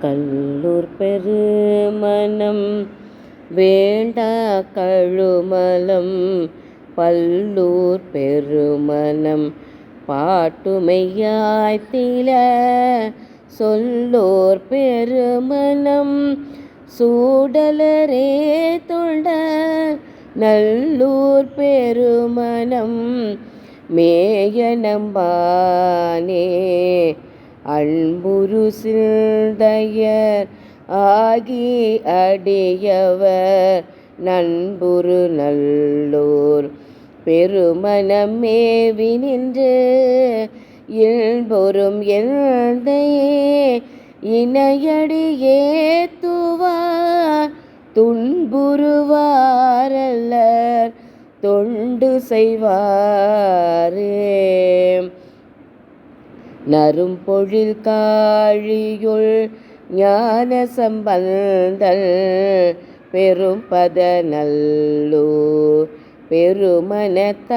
கல்லூர் பெருமனம் வேண்டா கழுமலம் பல்லூர் பெருமனம் பாட்டுமையாய்த்தில சொல்லோர் பெருமனம் சூடலரே தொண்ட நல்லூர் பெருமனம் மேய நம்பானே அன்புரு சிந்தையர் ஆகி அடியவர் நண்புரு நல்லோர் பெருமனம் மேவி நின்று இல்பொரும் எந்தையே இணையடியே துவார் துன்புறுவாரல்லர் தொண்டு செய்வாரே நறும்பொழில் காழியுள் ஞான சம்பந்தல் பெரும்பத நல்லூர் பெருமனத்தானை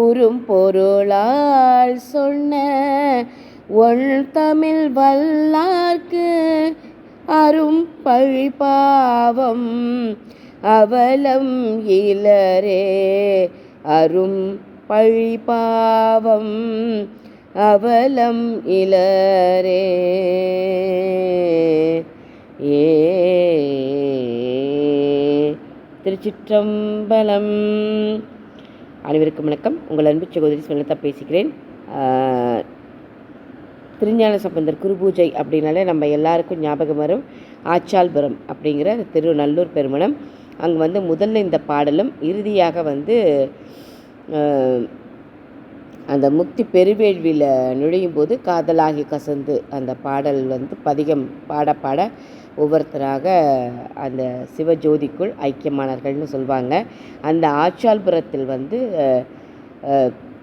உறும் பொருளால் சொன்ன ஒன் தமிழ் வல்லார்க்கு அரும் பழிபாவம் அவலம் இலரே அரும் பழிபாவம் அவலம் இலரே. திருச்சிற்றம்பலம். அனைவருக்கும் வணக்கம். உங்கள் அன்பு சகோதரி சுவர்ணலதா பேசுகிறேன். திருஞான சம்பந்தர் குருபூஜை அப்படின்னாலே நம்ம எல்லாருக்கும் ஞாபகம் வரும் ஆச்சால்புரம் அப்படிங்கிற திருநல்லூர் பெருமணம். அங்கே முதல்ல இந்த பாடலும் இறுதியாக அந்த முக்தி பெருவேள்வியில் நுழையும் போது காதலாகி கசந்து அந்த பாடல் பதிகம் பாட பாட ஒவ்வொருத்தராக அந்த சிவஜோதிக்குள் ஐக்கியமானார்கள்னு சொல்லுவாங்க. அந்த ஆச்சால்புரத்தில்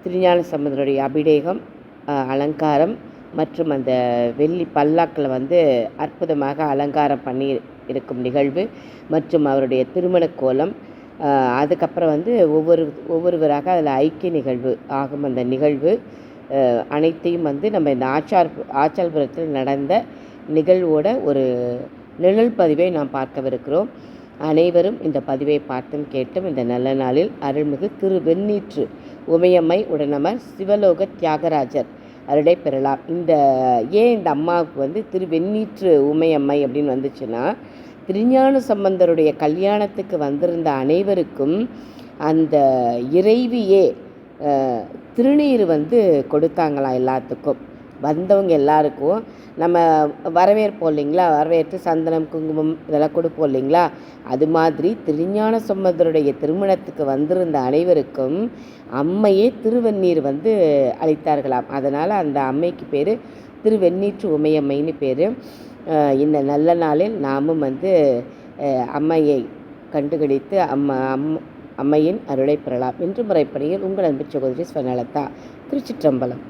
திருஞான சம்பந்தருடைய அபிடேகம், அலங்காரம் மற்றும் அந்த வெள்ளி பல்லாக்கில் அற்புதமாக அலங்காரம் பண்ணி இருக்கும் நிகழ்வு மற்றும் அவருடைய திருமண கோலம், அதுக்கப்புறம் ஒவ்வொருவராக அதில் ஐக்கிய நிகழ்வு ஆகும். அந்த நிகழ்வு அனைத்தையும் நம்ம இந்த ஆச்சால்புரத்தில் நடந்த நிகழ்வோட ஒரு நிழல் பதிவை நாம் பார்க்கவிருக்கிறோம். அனைவரும் இந்த பதிவை பார்த்தும் கேட்டும் இந்த நல்ல நாளில் அருள்மிகு திரு வெண்ணீற்று உமையம்மை உடனமர் சிவலோக தியாகராஜர் அருளை பெறலாம். ஏன் இந்த அம்மாவுக்கு திரு வெண்ணீற்று உமையம்மை அப்படின்னு வந்துச்சுன்னா, திருஞான சம்பந்தருடைய கல்யாணத்துக்கு வந்திருந்த அனைவருக்கும் அந்த இறைவியே திருநீர் கொடுத்தாங்களாம். எல்லாத்துக்கும் வந்தவங்க எல்லாருக்கும் நம்ம வரவேற்போம் இல்லைங்களா, வரவேற்று சந்தனம் குங்குமம் இதெல்லாம் கொடுப்போம் இல்லைங்களா, அது மாதிரி திருஞான சம்பந்தருடைய திருமணத்துக்கு வந்திருந்த அனைவருக்கும் அம்மையே திருவெண்ணீர் அளித்தார்களாம். அதனால் அந்த அம்மைக்கு பேர் திருவெண்ணீற்று உமையம்மைன்னு பேர். இந்த நல்ல நாளில் நாமும் அம்மையை கண்டுகளித்து அம்மையின் அருளை பெறலாம் என்று முறைப்படியில் உங்கள் அன்பு சகோதரி சுவர்ணலதா. திருச்சிற்றம்பலம்.